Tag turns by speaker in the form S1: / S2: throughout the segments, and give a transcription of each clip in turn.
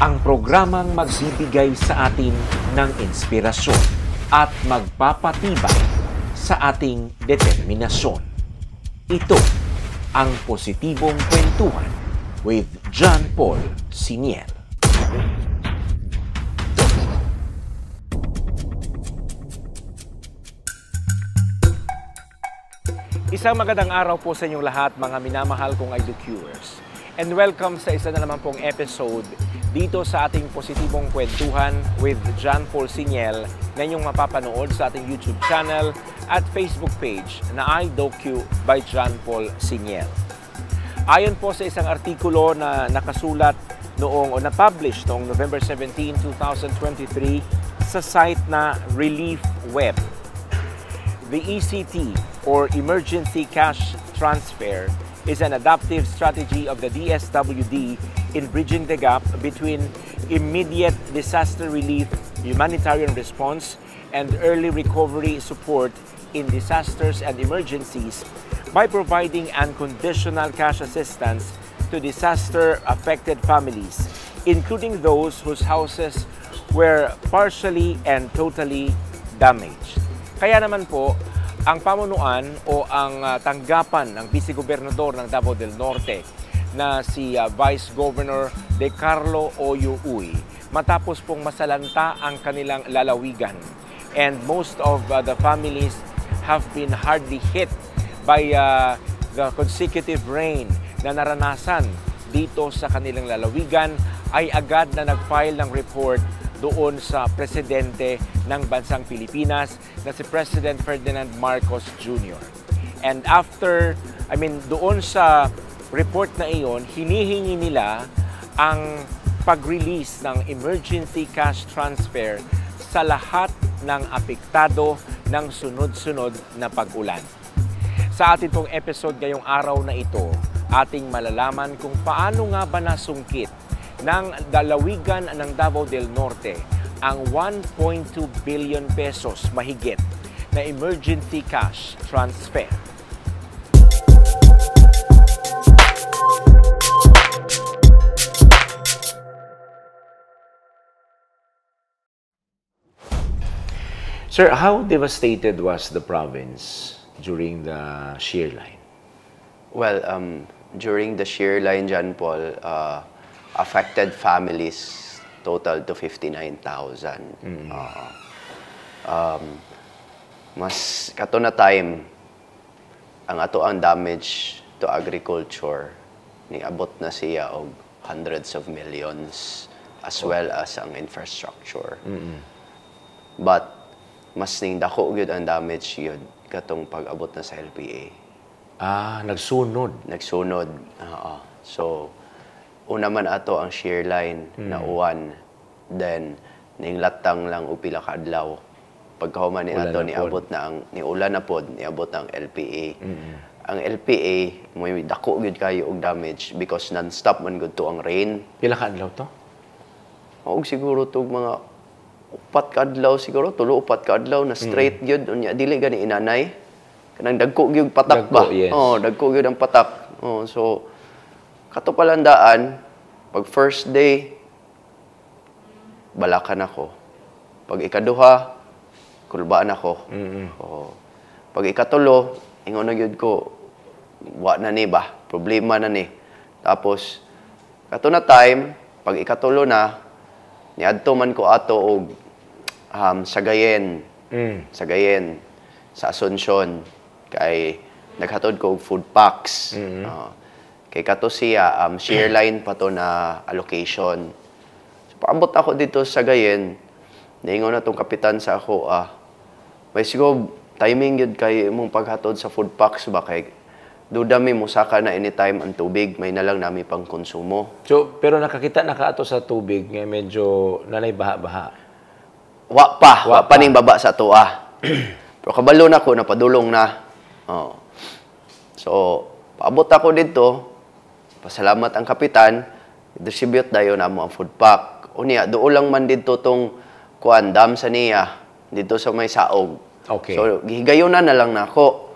S1: Ang programang magbibigay sa atin ng inspirasyon at magpapatibay sa ating determinasyon. Ito ang Positibong Kwentuhan with John Paul Siniel. Isang magandang araw po sa inyong lahat, mga minamahal kong Idocurers. And welcome sa isa na naman pong episode dito sa ating Positibong Kwentuhan with John Paul Siniel na inyong mapapanood sa ating YouTube channel at Facebook page na iDocu by John Paul Siniel. Ayon po sa isang artikulo na nakasulat noong o na-publish noong November 17, 2023 sa site na Relief Web, the ECT or Emergency Cash Transfer is an adaptive strategy of the DSWD in bridging the gap between immediate disaster relief, humanitarian response, and early recovery support in disasters and emergencies by providing unconditional cash assistance to disaster-affected families, including those whose houses were partially and totally damaged. Kaya naman po, ang pamunuan o ang tanggapan ng Vice-Gobernador ng Davao del Norte na si Vice Governor De Carlo Oyo Uy matapos pong masalanta ang kanilang lalawigan. And most of the families have been hardly hit by the consecutive rain na naranasan dito sa kanilang lalawigan, ay agad na nag-file ng report doon sa presidente ng bansang Pilipinas na si President Ferdinand Marcos Jr. And doon sa report na iyon, hinihingi nila ang pag-release ng emergency cash transfer sa lahat ng apektado ng sunod-sunod na pag-ulan. Sa atin pong episode ngayong araw na ito, ating malalaman kung paano nga ba nasungkit ng lalawigan ng Davao del Norte ang 1.2 billion pesos mahigit na emergency cash transfer. Sir, how devastated was the province during the shear line?
S2: Well, during the shear line, John Paul, affected families total to 59,000. Mas kato na time ang ato ang damage to agriculture ni abot na siya og hundreds of millions as well as ang infrastructure. But mas ning dako gyud ang damage gyud katong pag-abot na sa LPA.
S1: Nagsunod.
S2: Nagsunod. So una man ato ang shear line na uwan, then ning latang lang upila ka adlaw. Pagkahuman ni ato niabot na ang niulan na pod, niabot ang LPA. Ang LPA may dako gyud kayo og damage because non-stop man gud to ang rain.
S1: Pila ka adlaw to?
S2: Og siguro tog mga 4 ka adlaw siguro, 3-4 ka adlaw na straight gyud unya dili gani inanay. Kanang dagko gyud patak ba?
S1: Yes.
S2: Dagko gyud ang patak. So kato palandaan, pag first day, balakan ako. Pag ikaduha, kulbaan ako. Pag ikatulo, ingon na gyud ko, wa na ni ba? Problema na ni. Tapos, kato na time, pag ikatulo na, niadto man ko ato og Sagayen. Sagayen, sa Asuncion. Kay, naghatod ko og food packs. Kay kato siya, shear line pa to na allocation. So, paabot ako dito sa Gayen, naingon na tong kapitan sa ako, may siguro timing yun kay mong paghatod sa food packs ba kay dudami mo saka na anytime ang tubig, may na lang nami pang konsumo.
S1: So, pero nakakita na ka ato sa tubig nga medyo nanay baha-baha.
S2: Wa pa ning baba sa tuwa. Pero kabalo na ko, napadulong na. So, paabot ako dito, pasalamat ang kapitan, distribute dayon namo ang food pack. Unya, doon lang man dito tong dam sa niya, dito sa may saog.
S1: Okay.
S2: So, gihigayon na lang nako.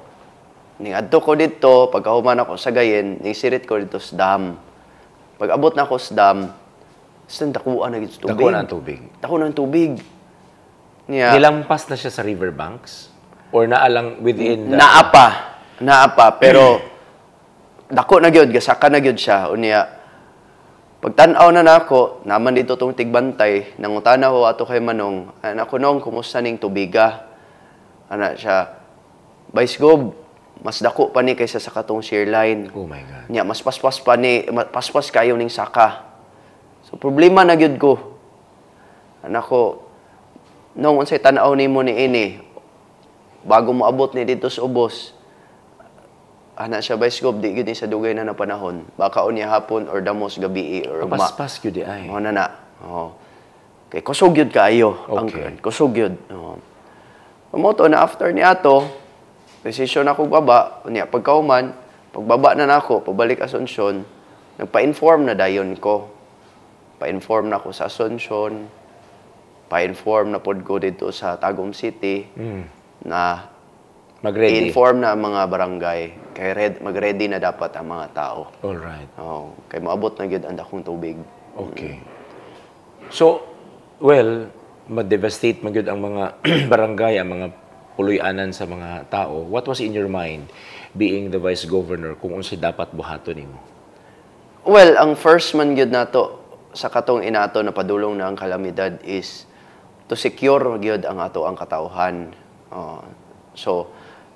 S2: Ning-adto ko dito, pagkahuman ako sa Gayen, nisirit ko dito sa dam. Pag abot na ako sa dam, Basta dakuan na gid sa tubig.
S1: Dako na ang tubig.
S2: Dako na ang tubig. Niya,
S1: Nilampas na siya sa riverbanks? Or naalang within the...
S2: naapa, pero dako na gyud, gasaka na gyud siya. Unya, pagtan-aw na nako, naman dito tong tigbantay, nangutana ko ato kay Manong, ako nong, kumusta ning tubiga? Ana siya, Vice Gob, mas dako pa ni kaysa sa katong shear line.
S1: Oh my God.
S2: Nya, mas paspas pa ni, paspas kayo ning saka. So, problema na gyud ko. Anak ko, nung unsay tan-aw nimo ni ini, bago mo abot ni dito sa ubos, ana siya, Vice Gob, di gyud ni sa dugay na panahon. Baka unya hapon or damos gabi or ugma.
S1: Paspas yun di ay.
S2: Mo na. Oh. Kay kusog gyud kaayo.
S1: Okay.
S2: Kusog gyud. Oh. Pamoto na after ni ato, desisyon ako baba, unya pagkauman, pagbaba na nako, pabalik Asunsyon, nagpa-inform na dayon ko. Pa-inform na ako sa Asunsyon, pa-inform na pod ko dito sa Tagum City na
S1: Mag-ready.
S2: i-inform na ang mga barangay kay mag-ready na dapat ang mga tao.
S1: Alright.
S2: Oh, kay maabot na gyud ang dakong tubig.
S1: Okay. So, well, ma-devastate magyud ang mga barangay, ang mga puloy-anan sa mga tao. What was in your mind being the Vice Governor kung unsay dapat buhaton nimo?
S2: Well, ang first man gyud nato sa katong inato na padulong na ang kalamidad is to secure gyud ang ato ang katauhan. So,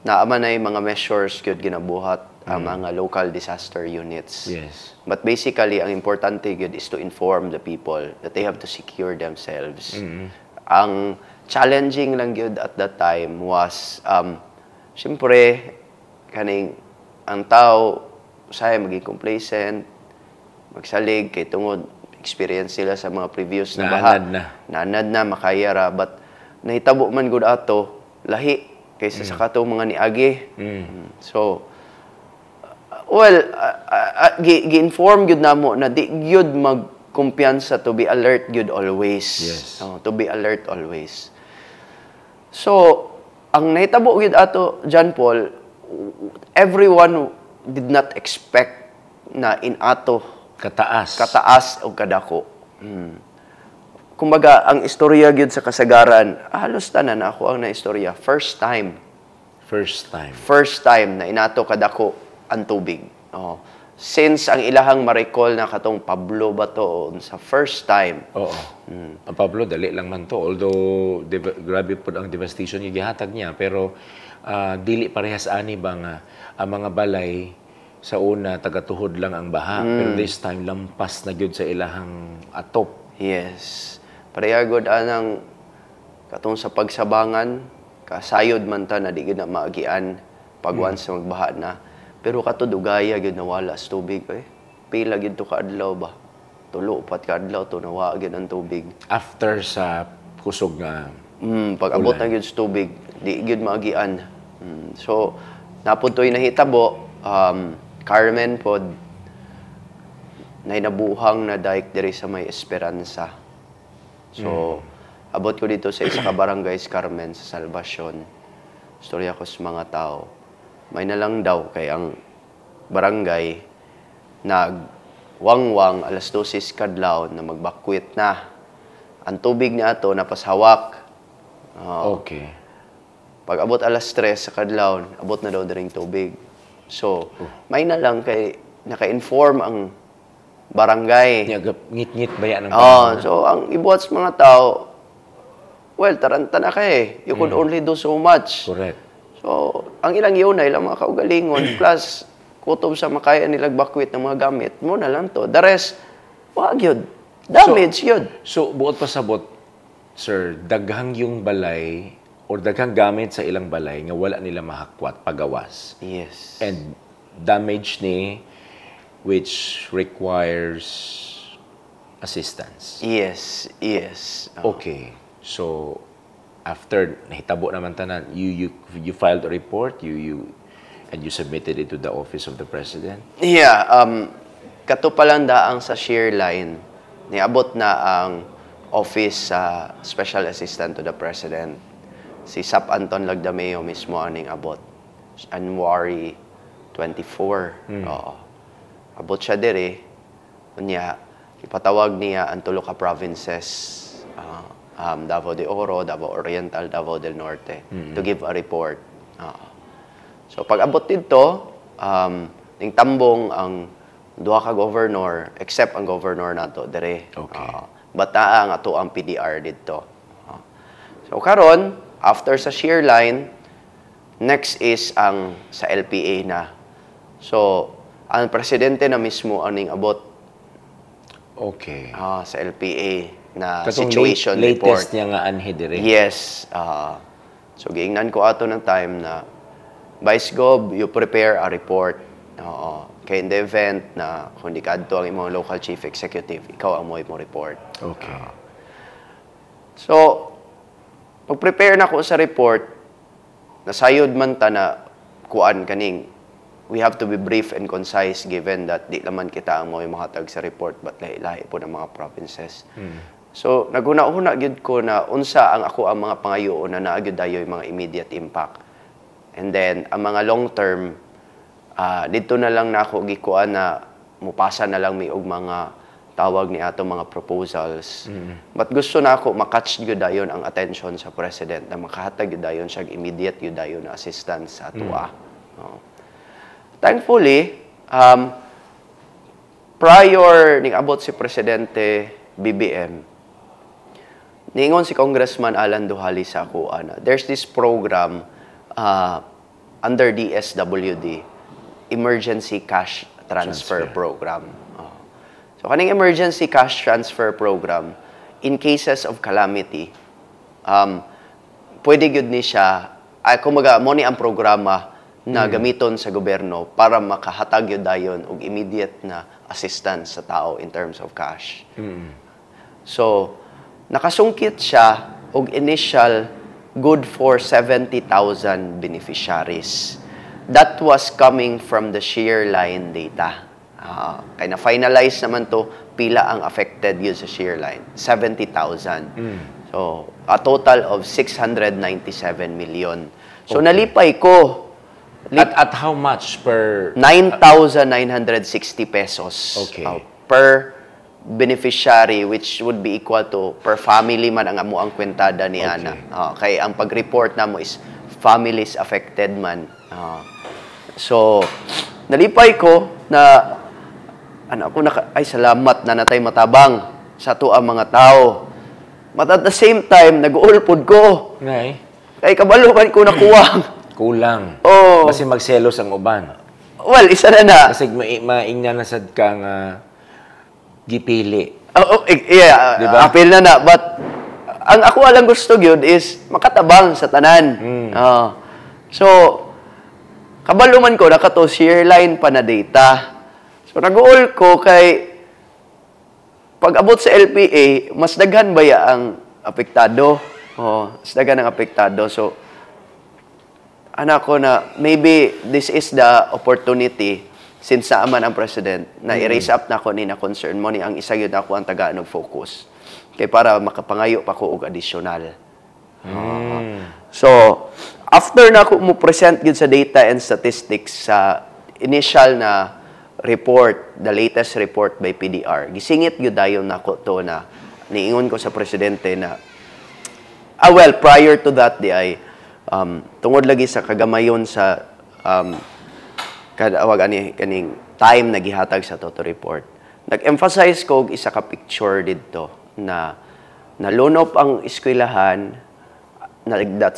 S2: naaman na mga measures gyud ginabuhat ang mga local disaster units.
S1: Yes.
S2: But basically, ang importante gyud is to inform the people that they have to secure themselves. Ang challenging lang gyud at that time was, syempre, kaning ang tao, usay maging complacent, magsalig, kay tungod, experience sila sa mga previous na baha. Naanad na, makayara. But, nahitabo man gud ato, lahi, kaysa sa katong mga niagi. So, well, gi-inform gyud namo na di gyud magkumpiyansa, to be alert gyud always.
S1: Yes.
S2: To be alert always. So, ang nahitabo gyud ato, John Paul, everyone did not expect na in ato kataas o kadako. Kumbaga, ang istorya gyud sa kasagaran, halos tanan ako ang naistorya. First time na inato kadako ang tubig. Since ang ilahang ma-recall na katong Pablo ba to sa first time.
S1: Oo. Ang Pablo, dali lang man to. Although, grabe po ang devastation yung gihatag niya. Pero, dili parehas ani ba nga ang mga balay sa una, tagatuhod lang ang baha. Pero this time, lampas na gyud sa ilahang atop.
S2: Yes. Parehagod anang katong sa pagsabangan, kasayod man ta na di gyud na maagian pag once magbaha na. Pero kato dugaya gyud nawala sa tubig Pila gyud to kaadlaw ba? 3-4 kaadlaw to nawala gyud ang tubig.
S1: After sa kusog nga
S2: pag abot na gyud sa tubig, di gyud maagian. So napuntoy nahitabo Carmen pod nainabuhang na dike diri sa may Esperanza. So, abot ko dito sa isa ka barangay Carmen sa Salvacion. Storya ko sa mga tao. May na lang daw kay ang barangay nagwangwang alas 12 kadlaw na magbakwit na. Ang tubig niya ato napashawak.
S1: Okay.
S2: Pag abot alas 3 sa kadlaw, abot na daw diring tubig. So, may na lang kay naka-inform ang barangay.
S1: Ngit-ngit ba yan ang
S2: so ang ibuhat sa mga tao, well, taranta na you could only do so much.
S1: Correct.
S2: So, ang ilang yun ay ilang mga kaugalingon, plus, kutob sa makaya nilang bakwit ng mga gamit, mo na lang to. The rest, wag yun. Damage yun.
S1: So, buot pa sabot, sir, daghang yung balay or daghang gamit sa ilang balay nga wala nila mahakwat pagawas.
S2: Yes.
S1: And damage ni which requires assistance.
S2: Yes.
S1: Okay. So, after nahitabo naman tanan, you filed a report, and you submitted it to the office of the president?
S2: Yeah, kato pa lang daang sa shear line, niabot na ang office sa Special Assistant to the President. Si Sap Anton Lagdameo mismo aning abot. January 24. Oo. Abot siya diri. Unya, ipatawag niya ang tulo ka provinces, Davao de Oro, Davao Oriental, Davao del Norte, to give a report. So pag abot dito, ning tambong ang duha ka governor, except ang governor nato dire.
S1: Okay.
S2: Bataa nga to ang PDR dito. So karon, after sa shear line, next is ang sa LPA na. So ang presidente na mismo aning abot
S1: Okay.
S2: sa LPA na
S1: Katong
S2: situation report.
S1: latest niya nga anhi dire.
S2: Yes. So giingnan ko ato ng time na Vice Gov, you prepare a report. Kaya in the event na kung di ka adto ang imong local chief executive, ikaw ang mo report.
S1: Okay.
S2: So, pag-prepare na ko sa report, nasayod man ta na kuan kaning, we have to be brief and concise given that di naman kita ang mo mahatag sa report but lahi-lahi po ng mga provinces. So, naguna-una gyud ko na unsa ang ako ang mga pangayoon na naagid dayo yung mga immediate impact. And then, ang mga long term, dito na lang na ako gikuan na mupasa na lang mi og mga tawag ni ato mga proposals. But gusto na ako makatch gyud dayon ang attention sa president na makahatag gyud dayon siya immediate gyud dayon na assistance sa atua. Thankfully, prior ning abot si presidente BBM, niingon si Congressman Alan Duhali sa ako there's this program under DSWD, Emergency Cash Transfer Program. So, kaning Emergency Cash Transfer Program, in cases of calamity, pwede gyud ni siya, kumaga, mo ni ang programa na gamiton sa gobyerno para makahatag yun dayon og immediate na assistance sa tao in terms of cash. So, nakasungkit siya og initial good for 70,000 beneficiaries. That was coming from the shear line data. Kaya na-finalize naman to, pila ang affected yun sa shear line. 70,000. So, a total of 697 million. So, nalipay ko.
S1: At how much per...
S2: 9,960 pesos
S1: Okay.
S2: Per beneficiary, which would be equal to per family man ang amo ang kwentada ni Ana. Kaya ang pag-report na mo is families affected man. So, nalipay ko na ay salamat na natay matabang sa tuang mga tao. But at the same time, nag-uulpod ko.
S1: Ngay.
S2: Kay kabalo man ko nakuwang.
S1: Kulang.
S2: Oh.
S1: Kasi magselos ang uban.
S2: Well, isa na.
S1: Kasi maingna na sad kang gipili.
S2: Yeah,
S1: Diba?
S2: appeal na. But, ang ako alang gusto yun is makatabang sa tanan. So, kabalo man ko, nakato share line pa na data. So, nag-uol ko kay pag abot sa LPA, mas daghan ba ya ang apektado? Mas daghan ang apektado. So, anak ko na maybe this is the opportunity since saaman ang president na i-raise up na ko ni na concern mo ni ang isa yun ako ang tagaan og focus kay para makapangayo pa ko og additional. So after na ko mo present gyud sa data and statistics sa initial na report, the latest report by PDR, gisingit gyud dayon nako to na niingon ko sa presidente na well, prior to that ay tungod lagi sa kagamayon sa kaning time na gihatag sa Toto report. Nag-emphasize ko og isa ka picture dito na nalunop ang eskwelahan that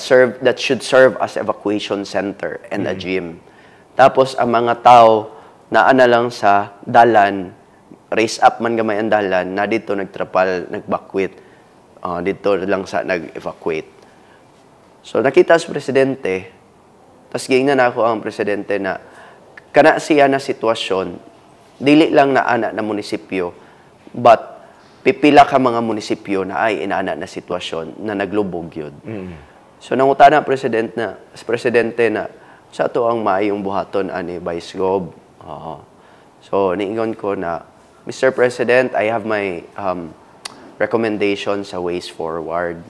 S2: should serve as evacuation center and a gym. Tapos ang mga tao naa na lang sa dalan, raise up man gamay ang dalan, na dito nagtrapal, nagbakwit, dito lang sa nag-evacuate. So, nakita sa presidente, tas giingnan na ako ang presidente na kana siya na sitwasyon, dili lang na ana na munisipyo, but pipila ka mga munisipyo na ay inaana na sitwasyon na naglubog yun. So, nangutana presidente na sa to ang maayong buhaton ani Vice Gov. So, niingon ko na, Mr. President, I have my recommendation sa ways forward.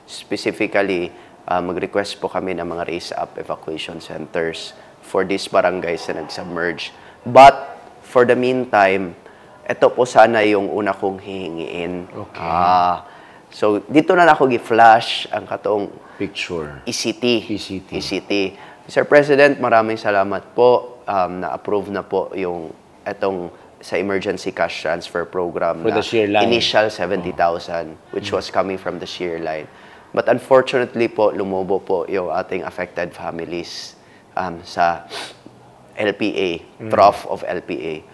S2: Specifically, mag-request po kami ng mga raise-up evacuation centers for these barangays na nag-submerge. But, for the meantime, ito po sana yung una kong hihingiin.
S1: Okay.
S2: So, dito na ako gi-flash ang katong
S1: Picture.
S2: ECT.
S1: ECT.
S2: Mr. President, maraming salamat po. Na-approve na po yung itong sa emergency cash transfer program
S1: For the shear line.
S2: Initial 70,000, which was coming from the shear line. But unfortunately po, lumobo po yung ating affected families sa LPA, trough of LPA.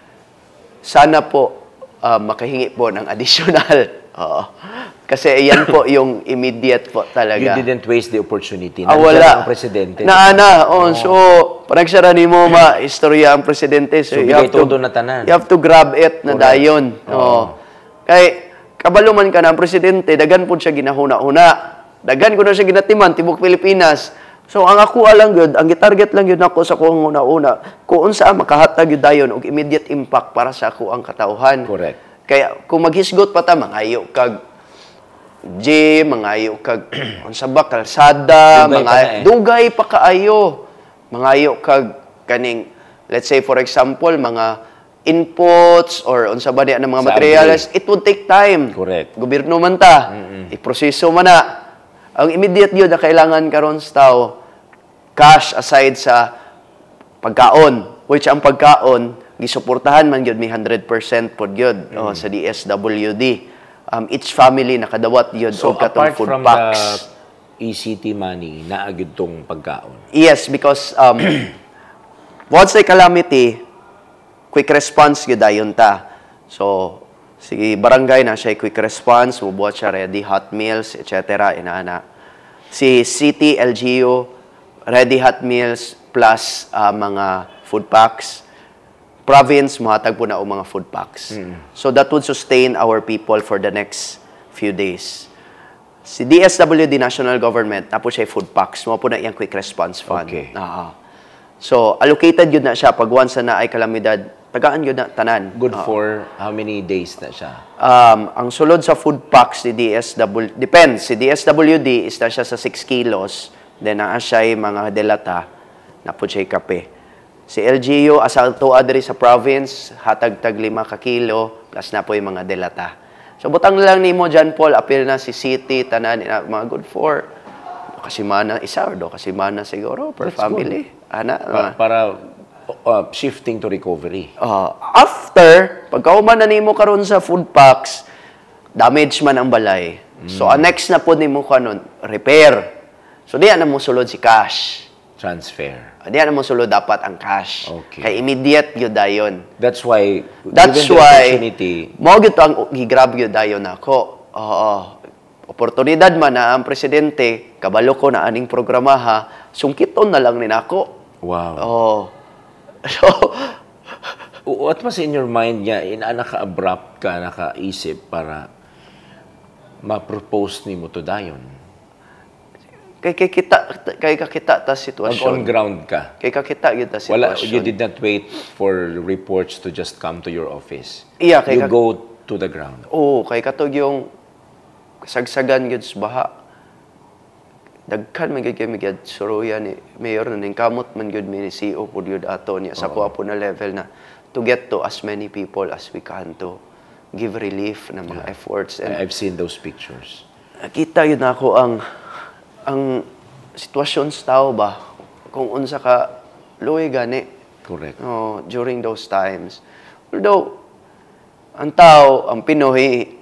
S2: Sana po makahingi po ng additional. Kasi yan po yung immediate po talaga.
S1: You didn't waste the opportunity.
S2: Wala.
S1: Ang presidente.
S2: So, panagsara ni mo istorya ang presidente.
S1: So, bigay todo na tanan.
S2: You have to grab it na dayon. Kay, kabalo man ka na ang presidente, dagan po siya ginahuna-una. Dagan ko na siya ginatiman, tibok Pilipinas. So, ang ako lang yun, ang gitarget lang yun ako sa kung una-una, kung saan makahatag yun dayon og immediate impact para sa ako ang katauhan.
S1: Correct.
S2: Kaya, kung maghisgot pa ta, mangayo kag gym, mangayo kag unsa ba kalsada, dugay pa kaayo. Mangayo kag kaning, let's say for example, mga inputs or unsa ba diyan mga materials, it would take time.
S1: Correct.
S2: Gobyerno man ta, iproseso man na. Ang immediate yun na kailangan karon sa tao, cash aside sa pagkaon, which ang pagkaon gisuportahan man gyud mi 100% pod gyud sa DSWD. Each family nakadawat yun
S1: So,
S2: og katong
S1: apart
S2: food
S1: from
S2: packs.
S1: the ECT money, naagid tong pagkaon.
S2: Yes, because once a calamity, quick response gyud dayon ta. So, si barangay na siya quick response, mubuhat siya ready hot meals, etc. Inaana. Si city, LGU, ready hot meals plus mga food packs. Province, mahatag po na o mga food packs. So that would sustain our people for the next few days. Si DSWD National Government, tapos siya food packs. Mga po na iyang quick response fund.
S1: Okay.
S2: So, allocated yun na siya. Pag once na ay kalamidad, tagaan yun na tanan.
S1: Good for how many days na siya?
S2: Ang sulod sa food packs si DSWD, depends. Si DSWD is na siya sa 6 kilos. Then, naa siya mga delata na po siya kape. Si LGU, asal tuwa diri sa province, hatag-tag 5 ka kilo, plus na po yung mga delata. So, butang lang ni mo, John Paul, appeal na si City, tanan, mga good for, kasi mana, isa or do, kasi mana siguro, per
S1: That's
S2: family.
S1: Para shifting to recovery.
S2: After, pagkauman na ni mo karon sa food packs, damage man ang balay. So, ang next na po ni mo kanon, repair. So, diyan na mo sulod si cash.
S1: Transfer.
S2: Diyan na mo sulod dapat ang cash.
S1: Okay.
S2: Kay immediate yun dayon.
S1: That's why,
S2: That's
S1: given the
S2: why,
S1: opportunity,
S2: mo gito ang gigrab yun dayon ako. Oportunidad man na ang presidente, kabalo ko na aning programaha, sungkiton na lang ni nako.
S1: wow.
S2: So,
S1: What was in your mind niya, naka-abrupt ka, nakaisip para ma-propose ni mo to dayon?
S2: kay kakita ta sitwasyon.
S1: On ground ka.
S2: Kay kakita gyud ta sitwasyon.
S1: You did not wait for reports to just come to your office.
S2: Iya,
S1: you go to the ground.
S2: Kay katog yung kasagsagan gyud sa baha. Dagkan man gyud kay migad suruyan ni mayor na ning kamot man gyud mi ni CEO pud gyud ato niya sa kuha po na level na to get to as many people as we can to give relief na mga efforts. And
S1: I've seen those pictures.
S2: nakita yun ako ang sitwasyon sa tao ba kung unsa ka luoy gani
S1: Correct.
S2: during those times. Although ang tao, ang Pinoy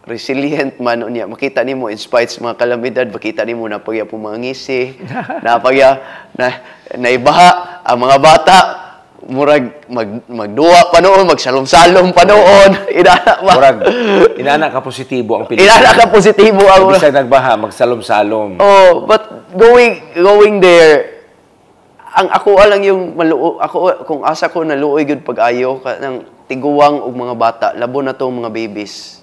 S2: resilient man unya, makita nimo in spite sa mga kalamidad, makita nimo na pagya pumangisi, na pagya naibaha ang mga bata murag magduwa pa noon, magsalom-salom pa noon.
S1: Inana ka positibo ang Pilipinas.
S2: Inana ka positibo ang
S1: Bisag nagbaha, magsalom-salom.
S2: But going there, ang ako lang yung ako kung asa ko naluoy gyud pag-ayo ka ng tiguwang og mga bata, labo na tong mga babies.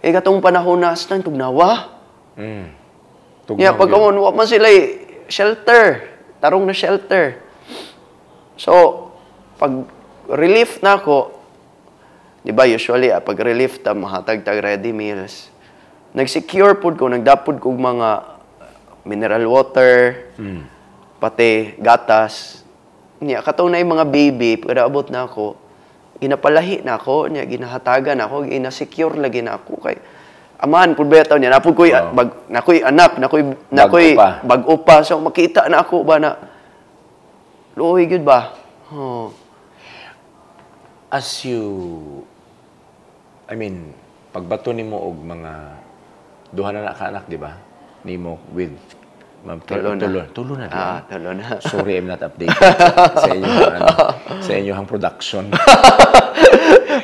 S2: Katong panahon na sa tugnawa. Pag wa man sila shelter, tarong na shelter. So, pag relief na ako, di ba usually pag relief ta mahatag-tag ready meals. Nag-secure pud ko, nagdapod ko mga mineral water, pati gatas. Katong na yung mga baby, pagka abot na ako, ginapalahi na ako, niya ginahatagan ako, ginasecure lagi na ako kay amahan pud betaw niya napud koy nakoy anak, nakoy bag-o pa. So makita na ako ba na luoy gyud ba?
S1: As you, I mean, pagbato nimo og mga duha na ka anak, di ba? Nimo with
S2: Tulo na.
S1: Tulo na.
S2: Tulo na.
S1: Sorry, I'm not updated sa inyong production.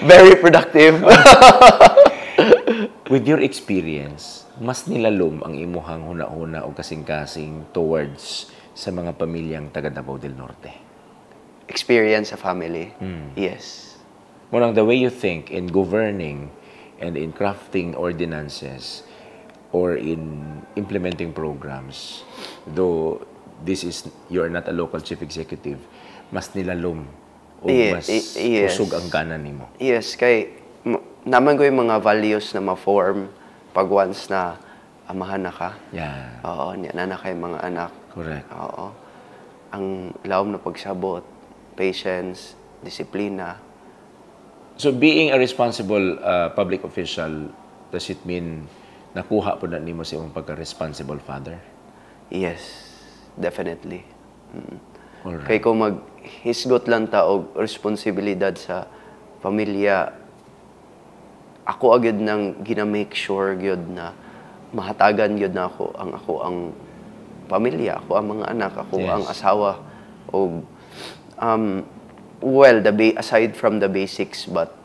S2: Very productive.
S1: With your experience, mas nilalom ang imuhang huna-huna o kasing-kasing towards sa mga pamilyang taga Davao del Norte.
S2: Experience sa family. Yes.
S1: Munang the way you think in governing and in crafting ordinances or in implementing programs, though you're not a local chief executive, mas nilalom o mas usog ang ganan nimo.
S2: Yes, kay naman ko yung mga values na ma-form pag once na amahan na ka.
S1: Yeah.
S2: Oo, niya na kay mga anak.
S1: Correct.
S2: Oo. Ang lawom na pagsabot, patience, disiplina.
S1: So being a responsible public official, does it mean nakuha po na nimo sa imong pagka-responsible father?
S2: Yes, definitely.
S1: Alright.
S2: Kay kung maghisgot lang ta og responsibilidad sa pamilya, ako agad nang gina-make sure gyud na mahatagan gyud na ako ang pamilya, ako ang mga anak, ako ang asawa og well, aside from the basics, but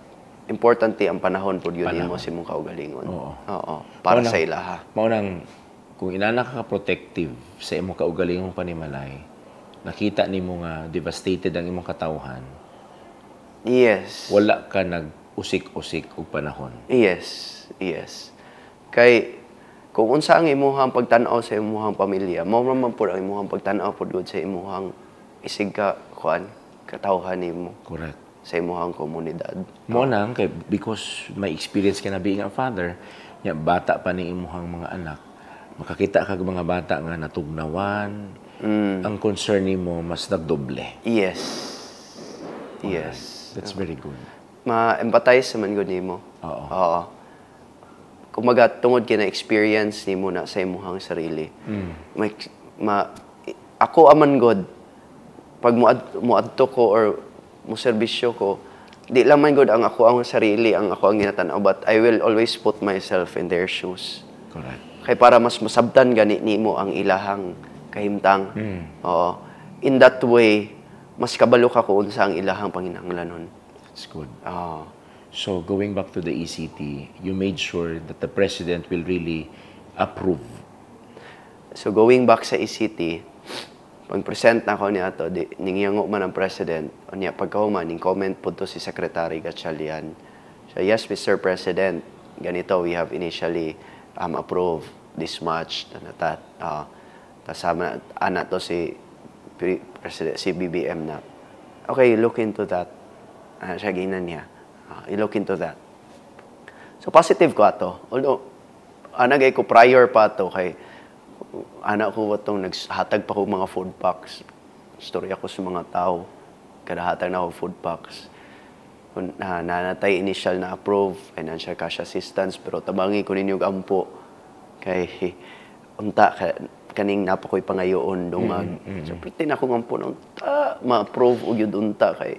S2: importante ang panahon po yun mo si mong kaugalingon. Oo. Para sa ilaha.
S1: Maunang, kung inana ka protective sa imong kaugalingong panimalay, nakita nimo nga devastated ang imong katawhan.
S2: Yes.
S1: Wala ka nag-usik-usik og panahon.
S2: Yes. Kay kung unsa ang imuhang pagtan-aw sa imuhang pamilya, mao man po ang imuhang pagtan-aw pod sa imuhang isig ka katawhan nimo.
S1: Correct.
S2: Sa imuhang komunidad.
S1: Mo nang kay because may experience ka na being a father, nya bata pa ni imuhang mga anak. Makakita kag mga bata nga natugnawan. Ang concern nimo mas nagdoble.
S2: Yes.
S1: That's very good.
S2: Ma-empathize man gud nimo. Oo. Kumaga tungod kay na experience nimo na sa imuhang sarili. Ako aman god pag muadto ko or mo serbisyo ko, di lang man good ang ako ang sarili, ang ako ang ginatanaw, but I will always put myself in their shoes.
S1: Correct.
S2: Kay para mas masabtan gani nimo ang ilahang kahimtang. Oo. In that way, mas kabalo ka kung unsa ang ilahang panginahanglanon.
S1: That's good.
S2: Oo.
S1: So going back to the ECT, you made sure that the president will really approve.
S2: So going back sa ECT, pag-present na ko niya ito, ningyango man ang president, o niya pagkahuman, ning comment po to si Secretary Gatchalian. So, yes, Mr. President, ganito, we have initially approved this much. Kasama, anak to si President, si BBM na, okay, look into that. Siya ginan niya. You look into that. So, positive ko ato. Although, anagay ko prior pa to kay anak ko itong naghatag pa ko mga food packs. Story ako sa mga tao. Kada hatag na ako food packs. Nanatay initial na approve, financial cash assistance, pero tabangi ko ninyo ampo. Kay unta, kaning napakoy pangayoon, dumag. So, pretty na akong ampo na unta, ma-approve o yun unta. Kay,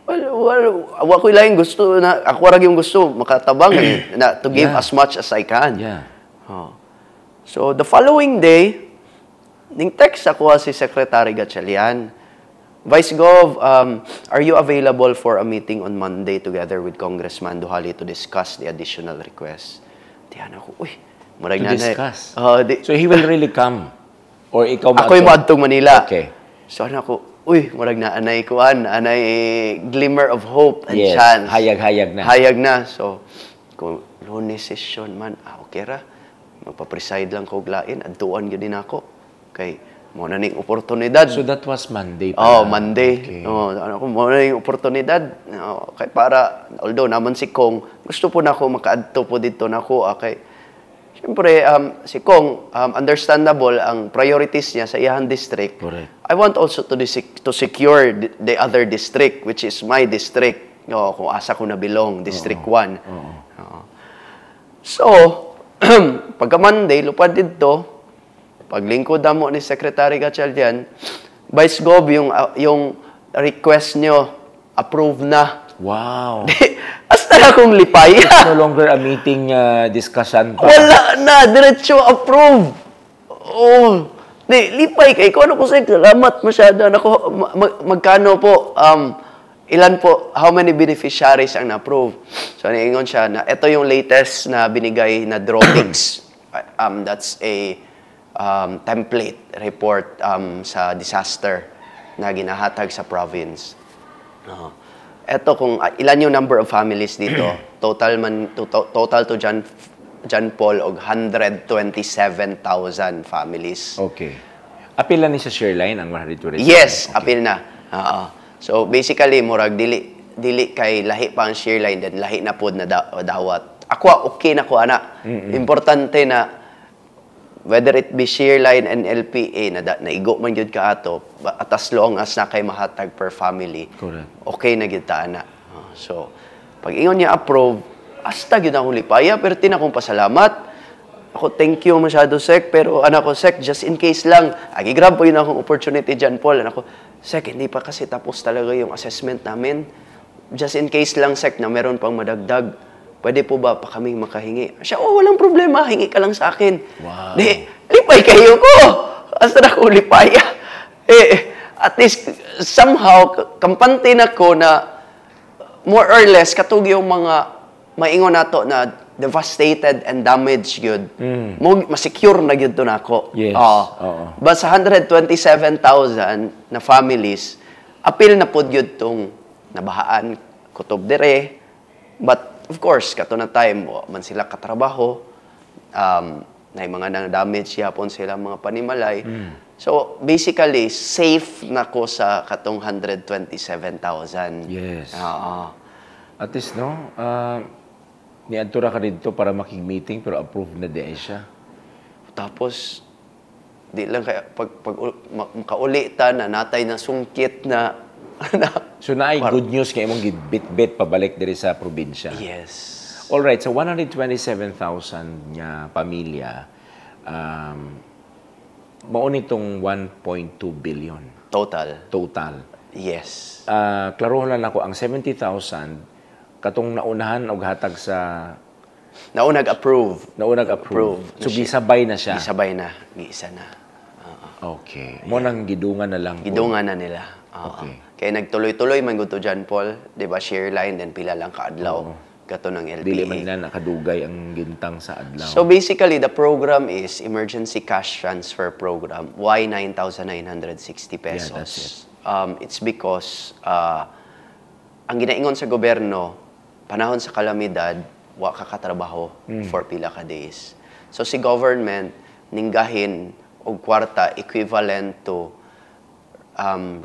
S2: ako lang gusto na, ako rag yung gusto, makatabang na to give as much as I can.
S1: Yeah.
S2: So, the following day, ning text ako si Secretary Gatchalian. Vice Gov, are you available for a meeting on Monday together with Congressman Duhali to discuss the additional request? Diyan ako, marag na
S1: discuss? So, he will really come? Or ikaw
S2: ako yung maadtong Manila.
S1: Okay.
S2: So, ako, marag na anay glimmer of hope and
S1: yes,
S2: chance.
S1: Hayag-hayag na.
S2: Hayag na. So, kung Lunes session man, okay ra. Magpapreside lang ko glain, adtuan gyud din ako. Kay mo na ning oportunidad.
S1: So that was Monday pa.
S2: Monday.
S1: Okay.
S2: Ako mo na ning oportunidad. Kay para although naman si Kong, gusto po nako makaadto po dito nako kay siyempre si Kong understandable ang priorities niya sa iyang district.
S1: Correct.
S2: I want also to secure the other district which is my district. O, kung asa ko nabilong, District 1. Oo. So, pagka Monday, lupad dito, paglingkod mo ni Secretary Gatchalian, Vice Gov, yung request nyo, approve na.
S1: Wow.
S2: Hasta na akong lipaya.
S1: It's no longer a meeting discussion pa.
S2: Wala na, diretso approve. Oh, lipay kay ko ano ko sir, salamat masyado. Ako magkano po ilan po, how many beneficiaries ang na-approve? So, niingon siya na ito yung latest na binigay na drawings. That's a template report sa disaster na ginahatag sa province. Ito kung ilan yung number of families dito, total to John Paul og 127,000 families.
S1: Okay. Apil na ni sa share line ang 127?
S2: Yes,
S1: okay.
S2: apil na. So basically murag dili kay lahi pa ang share line then lahi na pod na dawat. Ako okay na ko ana. Importante na whether it be share line and LPA na igo man gyud ka ato at as long as na kay mahatag per family.
S1: Correct.
S2: Okay na gyud ta ana. So pag ingon niya approve, hasta gyud akong lipaya pero tinakong pasalamat. Ako, thank you masyado, Sek. Pero, anak ko, Sek, just in case lang. Agi-grab po yun akong opportunity dyan, Paul. Anak ko, Sek, hindi pa kasi tapos talaga yung assessment namin. Just in case lang, Sek, na meron pang madagdag. Pwede po ba pa kaming makahingi? Siya, walang problema. Hingi ka lang sa akin.
S1: Wow.
S2: Lipay kayo ko. Hasta na ko lipaya. At least, somehow, kampante na ko na more or less, katug yung mga maingon nato na devastated and damaged yun. Masecure na yun to na ako.
S1: Yes.
S2: But sa 127,000 na families, apil na po yun tong nabahaan kutob dire. But of course, kato na time, man sila katrabaho, na mga na-damage yapon sila mga panimalay. So basically, safe na ko sa katong 127,000.
S1: Yes.
S2: At
S1: least, no? Niadtura ka dito para makig-meeting pero approved na di siya.
S2: Tapos, di lang kaya, pag makauli ta na natay na sungkit na...
S1: So, naay good news kaya mong bit-bit pabalik diri sa probinsya.
S2: Yes.
S1: Alright, so 127,000 nga pamilya, mauni itong 1.2 billion. Total.
S2: Yes.
S1: Klarohan lang ako, ang 70,000, katong naunahan og hatag sa
S2: Naunag-approve.
S1: So gisabay na siya.
S2: Gisabay na, giisa na.
S1: Okay. Mo nang gidungan na lang.
S2: Gidungan na nila.
S1: Okay.
S2: Kaya nagtuloy-tuloy man gud to John Paul, 'di ba? Share line then pila lang ka adlaw. Kato ng LPA.
S1: Dili man nila nakadugay ang gintang sa adlaw.
S2: So basically the program is Emergency Cash Transfer Program. Why 9,960 pesos?
S1: Yeah, that's it.
S2: It's because ang ginaingon sa gobyerno panahon sa kalamidad, wa ka katrabaho for pila ka days. So si government ninggahin og kwarta equivalent to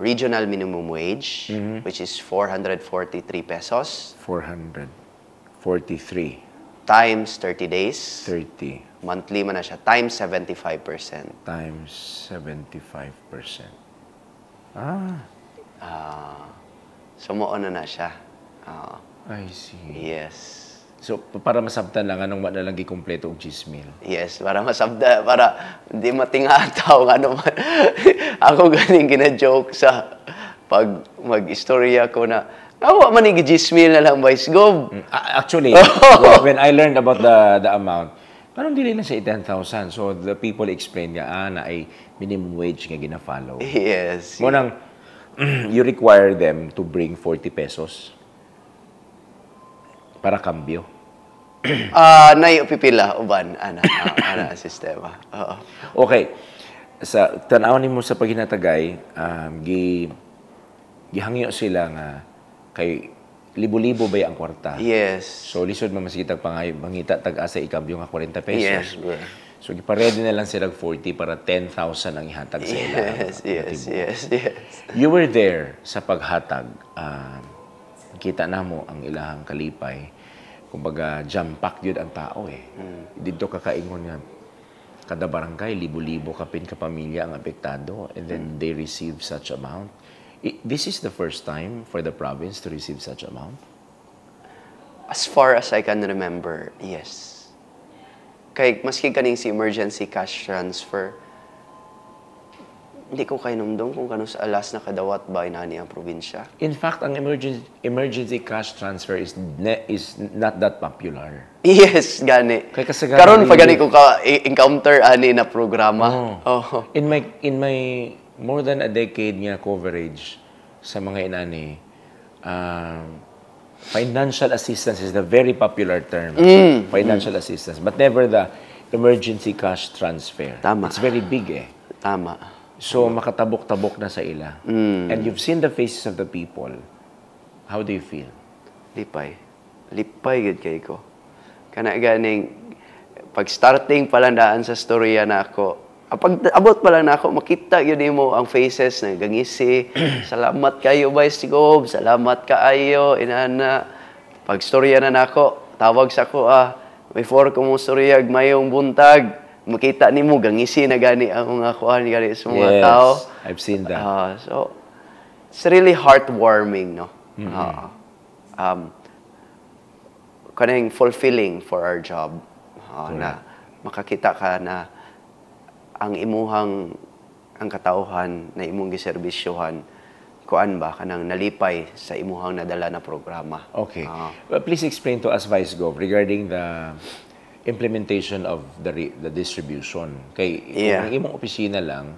S2: regional minimum wage, which is 443 pesos.
S1: 443.
S2: Times 30 days.
S1: 30.
S2: Monthly man na siya. Times 75%.
S1: Times 75%.
S2: Sumuon na siya.
S1: I see.
S2: Yes.
S1: So, para masabtan lang, anong manalang gikumpleto og 10,000?
S2: Yes, para masabda, para hindi matingataw. Ano man. Ako ganing gina-joke sa pag mag-istorya ko na, awa man yung 10,000 na lang, Vice Gov.
S1: Actually, when I learned about the amount, parang dili na siya 10,000. So, the people explained nga, na ay minimum wage nga gina-follow.
S2: Yes.
S1: Mo nang, you require them to bring 40 pesos para kambyo.
S2: Naiupipila, uban, ana ang sistema.
S1: Okay. Sa tanaw nimo sa paghinatagay, gihangyo sila nga kay libo-libo ba ang kwarta?
S2: Yes.
S1: So, lisod mamasitag mangita tag-asa ikambyo nga 40 pesos.
S2: Yes, bro.
S1: So, giparedy na lang sila 40 para 10,000 ang ihatag sa ila.
S2: Yes.
S1: You were there sa paghatag. Kita na mo ang ilahang kalipay. Kumbaga, jam-pack yun ang tao eh. Dito kakaingon nga, kada barangay, libo-libo kapin kapamilya ang apektado and then they receive such amount. This is the first time for the province to receive such amount?
S2: As far as I can remember, yes. Kay maski kaning si emergency cash transfer, hindi ko kay numdum kung kano sa alas na kadawat ba inani ang probinsya.
S1: In fact, ang emergency cash transfer is not that popular.
S2: Yes, gani.
S1: Kay kasi
S2: Karon pa gani ko ka encounter ani na programa.
S1: Oh. In my more than a decade nga coverage sa mga inani, financial assistance is the very popular term. Financial assistance, but never the emergency cash transfer.
S2: Tama.
S1: It's very big eh.
S2: Tama.
S1: So, makatabok-tabok na sa ila. And you've seen the faces of the people. How do you feel?
S2: Lipay. Lipay gud kay ko. Kana ganing pag starting pa lang daan sa storya na ako, pag abot pa lang na ako, makita yun mo ang faces na gangisi. Salamat kayo, Vice Gob. Salamat kaayo, inana. Pag storya na nako, tawag sa ko, before ko mo storya, mayong buntag. Makita ni mo, gangisi na gani ang mga kuhan gani sa mga tao.
S1: I've seen that.
S2: So, it's really heartwarming, no? Kanang fulfilling for our job. Na makakita ka na ang imuhang ang katauhan na imong giserbisyohan kuan ba kanang nalipay sa imuhang nadala na programa.
S1: Okay. Well, please explain to us, Vice Gov, regarding the implementation of the distribution. Kay kung imong opisina lang,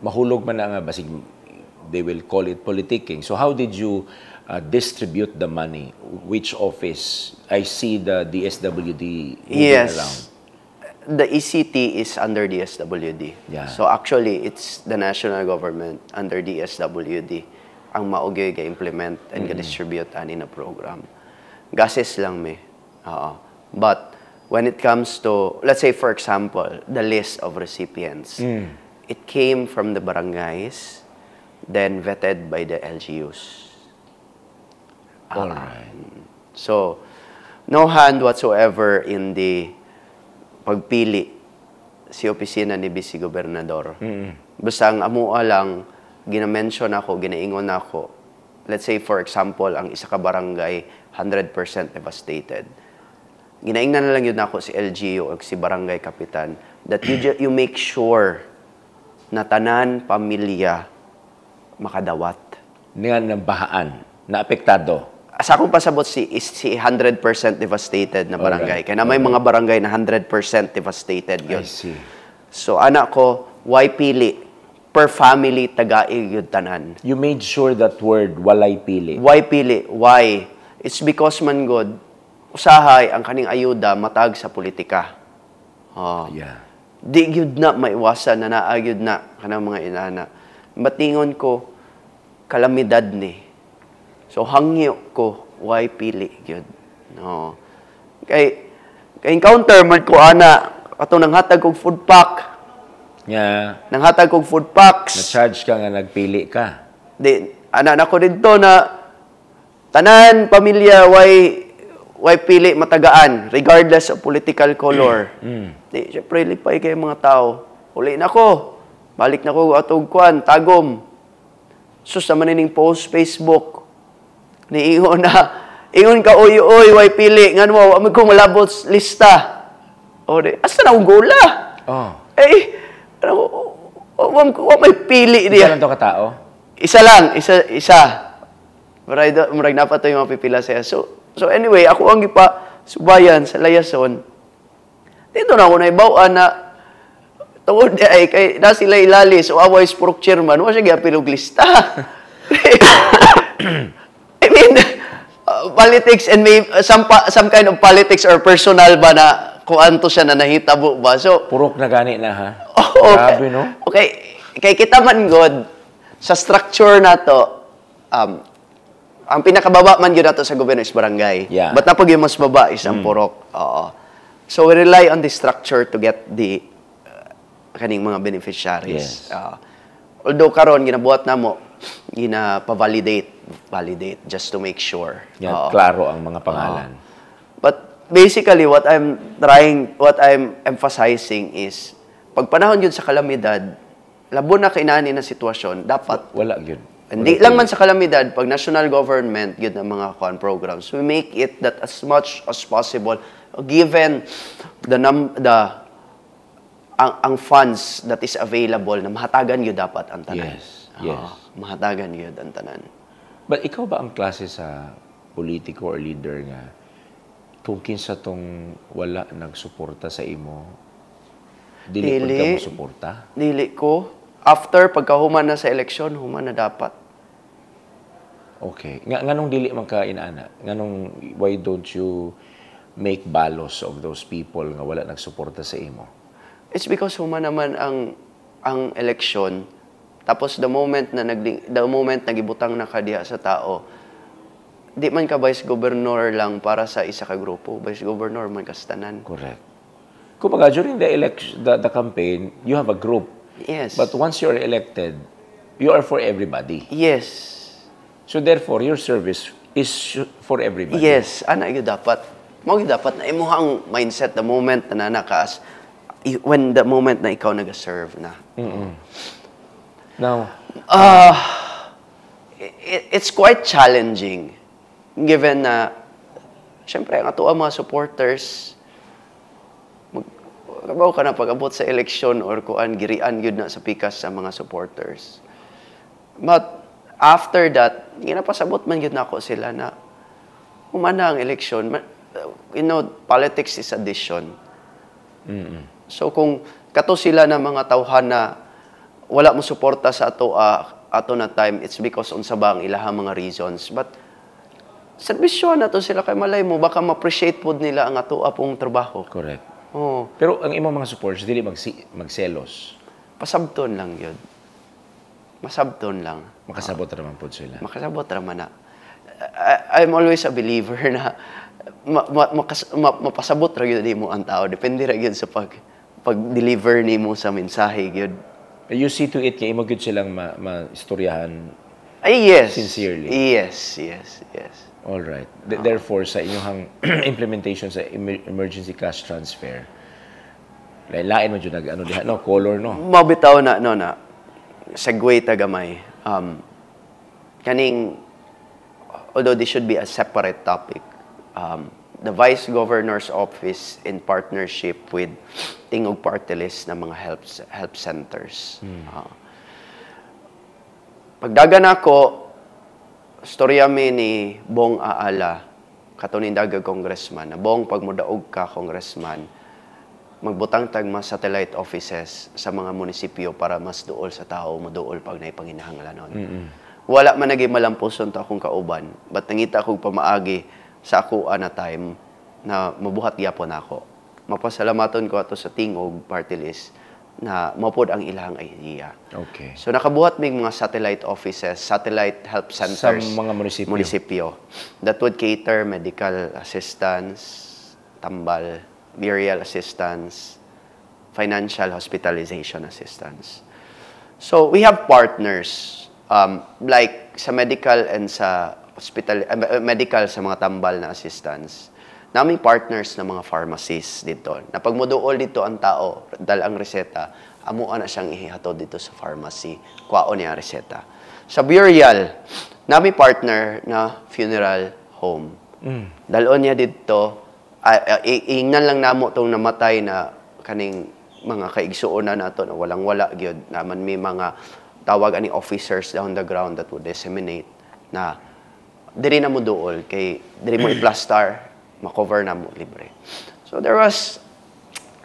S1: mahulog man na nga basig they will call it politicking. So how did you distribute the money? Which office? I see the DSWD moving around.
S2: The ECT is under DSWD.
S1: Yeah.
S2: So actually, it's the national government under DSWD ang maugay ga-implement and ga-distribute ani na program. Gases lang me. But when it comes to, let's say for example, the list of recipients, it came from the barangays, then vetted by the LGUs.
S1: Alright.
S2: So, no hand whatsoever in the pagpili si opisina ni Vice Gobernador. Basta ang amua lang, ginamention ako, ginaingon ako, let's say for example, ang isa ka barangay, 100% devastated. Ginaingnan na lang yun ako si LGU o si barangay kapitan that you make sure na tanan pamilya makadawat.
S1: Nga ng bahaan, na apektado.
S2: Sa akong pasabot si 100% devastated na barangay. Kaya na may mga barangay na 100% devastated yun.
S1: I see.
S2: So anak ko, why pili? Per family, tagai yun tanan.
S1: You made sure that word, walay pili.
S2: Why pili? Why? It's because man God, usahay ang kaning ayuda matag sa politika.
S1: Yeah.
S2: Di gyud na maiwasan na naayud na kanang mga inana. Matingon ko kalamidad ni. So hangyo ko why pili gyud. No. Kay encounter man ko ana ato nang hatag og food pack.
S1: Yeah.
S2: Nang hatag og food packs.
S1: Na-charge ka nga nagpili ka.
S2: Di ana nako didto na tanan pamilya why pili matagaan regardless of political color. Di syempre lipay kay mga tao. Uli na ko. Balik na ko atog kuan tagom. Sus naman ning post Facebook. Niingon ka oy why pili ngan mo amo ko malabot lista. O di asa na ang gola? Wa may pili
S1: Isa
S2: diya.
S1: lang to ka tao?
S2: Isa lang, isa. Murag na pa to yung mapipila siya. So anyway, ako ang gipa subayan sa layason. Dito na ako naibawaan na tungod ay kay na sila ilali so away spurok chairman wa siya giapilog lista. I mean, politics and some kind of politics or personal ba na kung anto siya na nahitabo ba. So
S1: Purok na gani na ha?
S2: Grabe, no? Okay. Kay kita man God, sa structure na to, ang pinakababa man yun nato sa gobyerno is barangay.
S1: Yeah.
S2: But napag yung mas baba is ang purok. So we rely on the structure to get the kaning mga beneficiaries.
S1: Yes.
S2: Although karon ginabuhat namo, validate just to make sure.
S1: Yan, klaro ang mga pangalan.
S2: But basically what I'm emphasizing is pag panahon yun sa kalamidad, labo na kainani na sitwasyon, dapat
S1: Wala yun.
S2: hindi lang man sa kalamidad, pag national government, yun ang mga programs, we make it that as much as possible, given ang funds that is available, na mahatagan yun dapat ang tanan.
S1: Yes.
S2: Mahatagan yun ang tanan.
S1: But ikaw ba ang klase sa politiko or leader nga, kung kinsa tong wala nagsuporta sa imo, dili pud ka mo suporta?
S2: Dili ko. After, pagkahuman na sa eleksyon, human na dapat.
S1: Okay. Nganong dili man ka inaana? Nganong, why don't you make balos of those people nga wala nagsuporta sa imo?
S2: It's because human naman ang eleksyon, tapos the moment nagibutang na ka diha sa tao, di man ka vice governor lang para sa isa ka grupo. Vice governor man ka sa tanan.
S1: Correct. Kumbaga, during the election, the campaign, you have a group.
S2: Yes.
S1: But once you're elected, you are for everybody.
S2: Yes.
S1: So therefore, your service is for everybody.
S2: Yes. Ana yun dapat. Mao yun dapat na imuhang mindset the moment na nanakas, when the moment na ikaw nag-serve na.
S1: Now,
S2: it's quite challenging given na syempre ang ato ang mga supporters kabaw ka na pag-abot sa eleksyon or kuan girian yun na sa pikas sa mga supporters. But after that, ginapasabot man yun na ako sila na humana ang eleksyon. You know, politics is addition. So kung kato sila na mga tawhan na wala mo suporta sa ato na time, it's because unsa ba ang ilahang mga reasons. But serbisyo na to sila kay malay mo baka ma-appreciate pod nila ang ato apong trabaho.
S1: correct.
S2: Oh,
S1: Pero ang imong mga supporters, dili magselos.
S2: pasabton lang yun. Masabton lang.
S1: Makasabot naman po sila.
S2: Makasabot raman na. I'm always a believer na mapasabot ra gyud nimo ang tao. Depende ra gyud sa pag-deliver nimo sa mensahe gyud.
S1: You see to it kay imo gyud silang maistoryahan.
S2: Ay, yes.
S1: Sincerely.
S2: Yes.
S1: All right. Therefore, sa inyong implementation sa emergency cash transfer, lain mo dyan ano diha, no? Color, no?
S2: Mabitaw na, segue tagamay. Although this should be a separate topic, the Vice Governor's Office in partnership with Tingog Party List na mga help centers. Pagdagan ako, storya mi ni Bong Aala, katunindaga congressman, na Bong, pag mudaog ka congressman, magbutang tag mga satellite offices sa mga munisipyo para mas duol sa tao, muduol pag naipanginahanglanon. Wala man naging malampuson to akong kauban, but nangita akong pamaagi sa ako na time na mabuhat gyapon ako. Mapasalamaton ko ato sa Tingog Party List na mapod ang ilang idea.
S1: Okay.
S2: So nakabuhat mig mga satellite offices, satellite help centers
S1: Sa mga munisipyo.
S2: that would cater medical assistance, tambal, burial assistance, financial hospitalization assistance. So we have partners like sa medical and sa medical sa mga tambal na assistance. Naming partners na mga pharmacies dito. Na pag moduol dito ang tao, dahil ang reseta, amuan na siyang ihihatod dito sa pharmacy. Kwaon niya ang reseta. Sa burial, naming partner na funeral home. Dalon niya dito, ingnan lang namo itong namatay na kaning mga kaigsuonan nato na walang-wala gyud naman may mga tawag ani officers down the ground that would disseminate na diri na mo duol kay diri mo i-plaster ma-cover na mo libre. So there was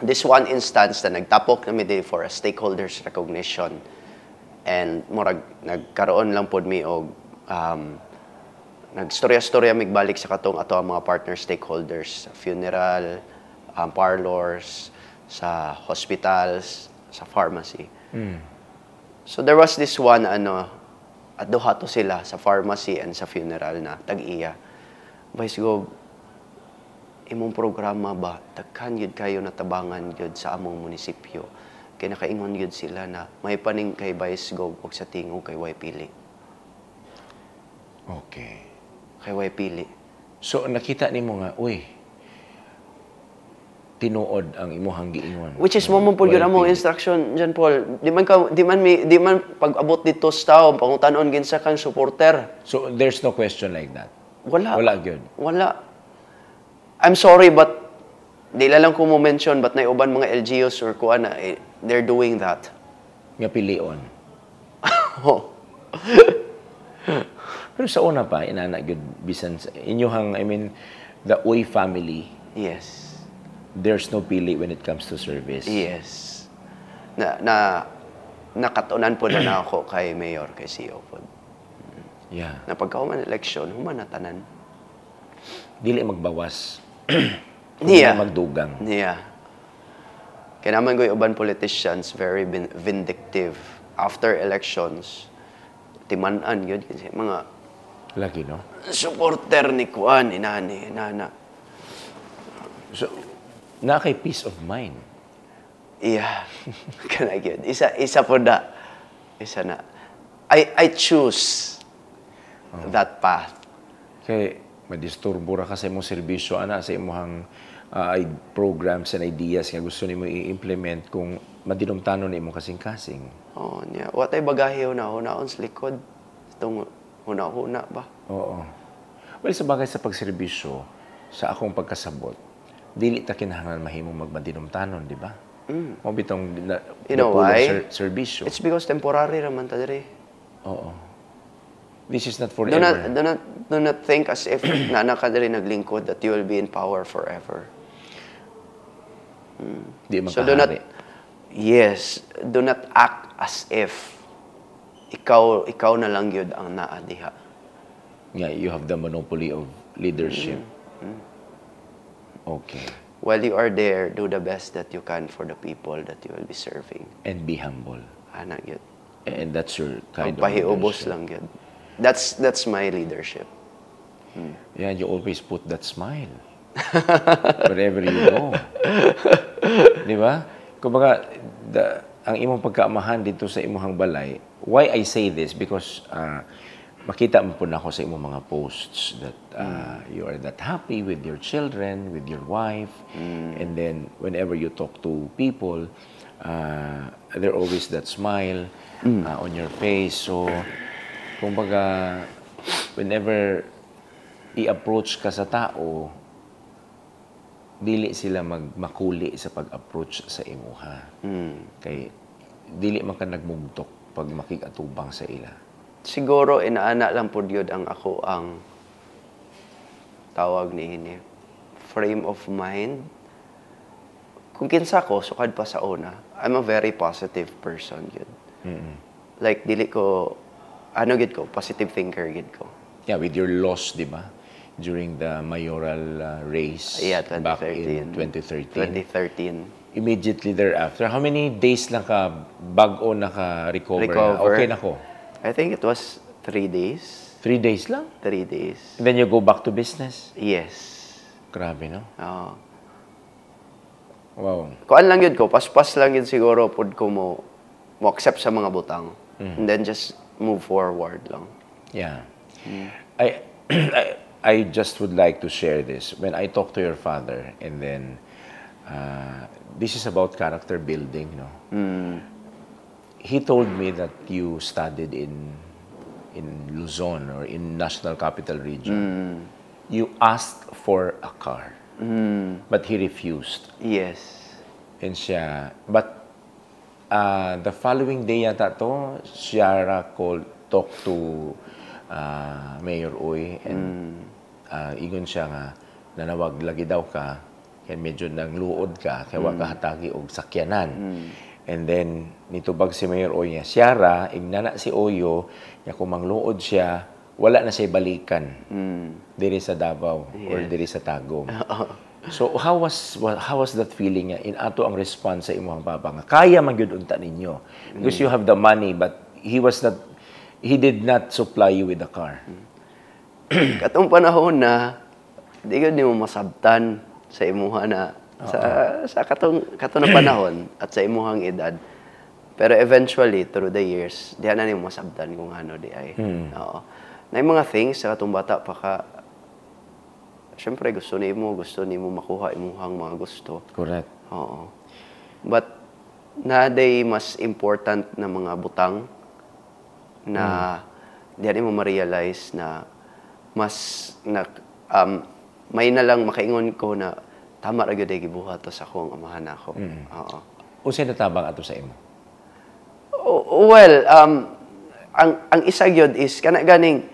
S2: this one instance na nagtapok na mi for a stakeholders recognition and murag nagkaroon lang pod mi og nagstorya-storya migbalik sa katong ato ang mga partner stakeholders sa funeral, parlors, sa hospitals, sa pharmacy. So there was this one at duha to sila sa pharmacy and sa funeral na tag-iya. Vice Gov, imong programa ba daghan gyud kayo natabangan gyud sa among munisipyo kay nakaingon gyud sila na may paning kay Vice Gov ug sa Tingog kay way pili.
S1: tinuod ang imuhang giingon.
S2: Which is mo po yun ang mga instruction, John Paul. Di man pag-abot dito sa tao, pangutanon ginsa kang supporter.
S1: So there's no question like that.
S2: Wala.
S1: Wala gyud.
S2: Wala. I'm sorry, but di lang ko mo mention, but na uban mga LGUs or kuan na, they're doing that.
S1: Nga pilion.
S2: Oh.
S1: Pero sa una pa, inana gyud bisan sa inyuhang, I mean, the Uy family,
S2: Yes.
S1: there's no pili when it comes to service.
S2: Yes. Nakatunan po na ako kay Mayor, kay CEO po.
S1: Yeah.
S2: Na pagkauman election, human na tanan.
S1: Dili magbawas.
S2: Niya.
S1: Magdugang.
S2: Yeah. Kaya naman ko yung uban politicians, very vindictive. After elections, timanan yun. Kasi mga
S1: Lagi, no?
S2: supporter ni Kuan, inana.
S1: So, na kay peace of mind.
S2: Yeah. Kanag yun. Isa po na. Isa na. I choose that path.
S1: Kay madisturbo ra ka sa imong serbisyo ana sa imong programs and ideas nga gusto nimo i-implement kung madinumtanon na imong kasing-kasing.
S2: Oh, niya. Watay bagahe hunaon sa likod. Itong huna ba?
S1: Oo. Well, sa bagay sa pagserbisyo, sa akong pagkasabot, dili ta kinahanglan mahimong magmadinumtanon, di ba? Mo bitong
S2: You know why?
S1: Serbisyo.
S2: It's because temporary raman ta diri.
S1: Oo. This is not forever.
S2: Do not think as if nana ka diri naglingkod that you will be in power forever.
S1: Di
S2: So do not, do not act as if ikaw na lang yun ang naa diha.
S1: Yeah, you have the monopoly of leadership. Okay.
S2: While you are there, do the best that you can for the people that you will be serving.
S1: And be humble.
S2: Ana yun.
S1: And that's your kind of
S2: Pahiubos
S1: leadership.
S2: lang yun. That's my leadership.
S1: Yeah, you always put that smile wherever you go. Di ba? Kumbaga, ang imong pagkaamahan dito sa imong balay, why I say this? Because makita mo po na ako sa imong mga posts that you are that happy with your children, with your wife, and then whenever you talk to people, there always that smile on your face. So, kumbaga, whenever i-approach ka sa tao, dili sila makuli sa pag-approach sa imuha. Kay dili man ka nagmugtok pag makikatubang sa ila.
S2: Siguro inaana lang po yun ang ako ang tawag ni ini frame of mind. Kung kinsa ko sukad pa sa una, I'm a very positive person yun. Like dili ko gid ko positive thinker gid ko.
S1: Yeah, with your loss, di ba? During the mayoral race back in 2013. Immediately thereafter, how many days lang ka bago naka-recover? Okay na ko?
S2: I think it was 3 days.
S1: 3 days lang?
S2: 3 days.
S1: And then you go back to business?
S2: Yes.
S1: Grabe, no?
S2: Oo.
S1: Wow.
S2: Kuan lang yun ko, paspas lang yun siguro pod ko mo accept sa mga butang. And then just move forward lang.
S1: Yeah. I just would like to share this. When I talk to your father, and then this is about character building, no? He told me that you studied in Luzon or in National Capital Region. You asked for a car, but he refused.
S2: Yes.
S1: And but the following day yata to, Ciara talked to Mayor Uy, and igon siya nga nanawag lagi daw ka kaya medyo nangluod ka kaya wa ka hatagi og sakyanan. And then nitubag si Mayor Uy niya, Ciara, ignana si Oyo nya kung mangluod siya wala na siya balikan diri sa Davao or diri sa Tagum. So how was that feeling niya in ato ang response sa imong papa nga kaya man gyud unta ninyo because you have the money but he did not supply you with a car.
S2: Katong panahon na di gyud nimo masabtan sa imuha na sa katong na panahon at sa imuhang edad. Pero eventually through the years, diha na nimo masabtan kung ano di ay. Oo. Na yung mga things sa katong bata pa ka syempre gusto nimo makuha imuhang mga gusto.
S1: Correct.
S2: Oo. But naday mas important na mga butang na diyan mo ma-realize na mas na may na lang makaingon ko na tama ra gyud ay gibuhat to sa akong amahan ako. Oo.
S1: Unsay natabang ato sa imo?
S2: Well, ang isa gyud is kana ganing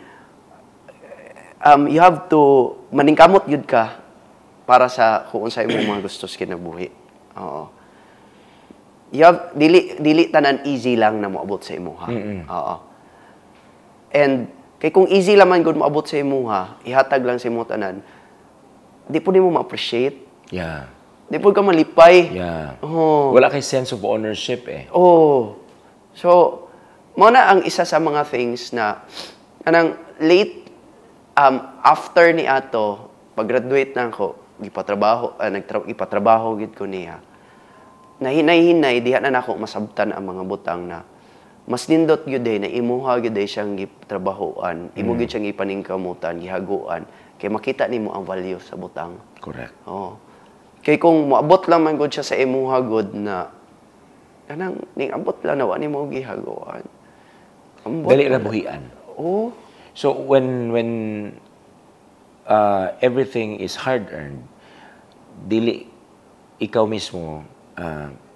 S2: you have to maningkamot gyud ka para sa kung unsay imong mga gusto sa kinabuhi. Oo. You have dili tanan easy lang na moabot sa imuha. Oo. And kay kung easy laman gud moabot sa imuha, ihatag lang sa imo tanan, di po nimo ma-appreciate.
S1: Yeah.
S2: Di po ka malipay.
S1: Yeah.
S2: Oh.
S1: Wala kay sense of ownership eh.
S2: Oh. So, mo na ang isa sa mga things na anang late after ni ato pag-graduate na ako, ipatrabaho gid ko niya. Nahinay-hinay diha na nako masabtan ang mga butang na mas nindot gyud na imuha gyud siyang gitrabahoan, imo gyud siyang ipaningkamutan, gihaguan kay makita nimo ang value sa butang.
S1: Correct.
S2: Oo. Kay kung moabot lang man gud siya sa imuha gud na kanang ning abot lang na wa nimo gihaguan.
S1: Dali ra buhian.
S2: Oo.
S1: So when everything is hard earned, dili ikaw mismo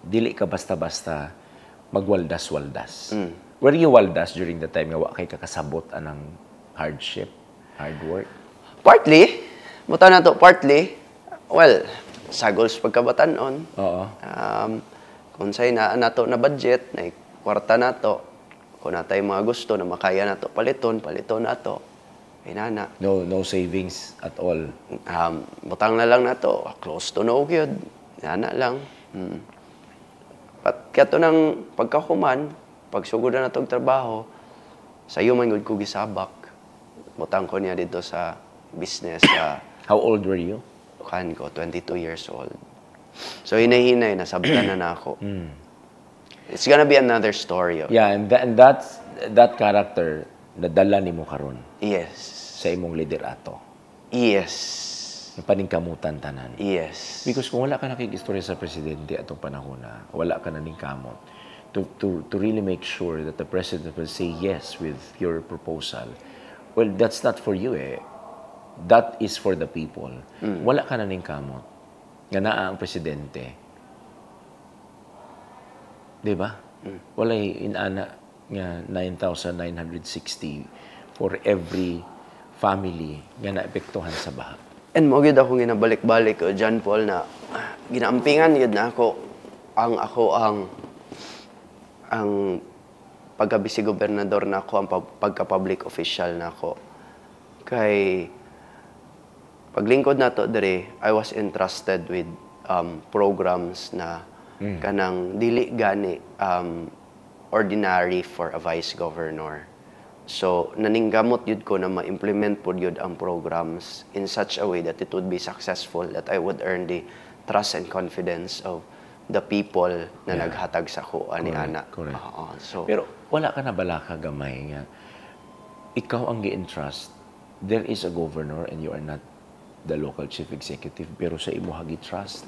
S1: dili ka basta-basta magwaldas-waldas. Were you waldas during the time nga wa kay kakasabot anang hardship, hard work?
S2: Partly, buta na to partly. Well, sagols pagkabatanon.
S1: Oo.
S2: Kung say na nato na budget, na kwarta nato, kung natay mga gusto na makaya nato paliton nato. Inana.
S1: No savings at all.
S2: Butang na lang nato, close to no gyud. Inana lang. At kato nang pagkahuman, pagsugod na natong trabaho, sayo man gud ko gisabak. Butang ko niya dito sa business.
S1: How old were you?
S2: Kan ko, 22 years old. So, hinay-hinay, nasabtan na ako. It's gonna be another story.
S1: Yeah, and that character, nadala ni mo karon
S2: Yes.
S1: sa imong liderato.
S2: Yes.
S1: Yung paningkamutan tanan.
S2: Yes.
S1: Because kung wala ka nakikistorya sa presidente atong panahon na, wala ka naning kamot, to really make sure that the president will say yes with your proposal, well, that's not for you eh. That is for the people. Wala ka naning kamot. Nga naa ang presidente. Diba? Wala inana nga 9,960 for every family nga naepektuhan sa baha.
S2: And mo gyud ako ginabalik-balik ko, John Paul, na ginaampingan yun na ako ang pagka-vice gobernador na ako, ang pagka-public official na ako. Kay paglingkod na to dire, I was entrusted with programs na kanang dili gani ordinary for a vice governor. So, naninggamot yun ko na ma-implement po yun ang programs in such a way that it would be successful, that I would earn the trust and confidence of the people na naghatag sa ko ani ana.
S1: Correct.
S2: So,
S1: pero wala ka na bala ka gamay nga ikaw ang gi-entrust. There is a governor and you are not the local chief executive, pero sa imo hagi trust.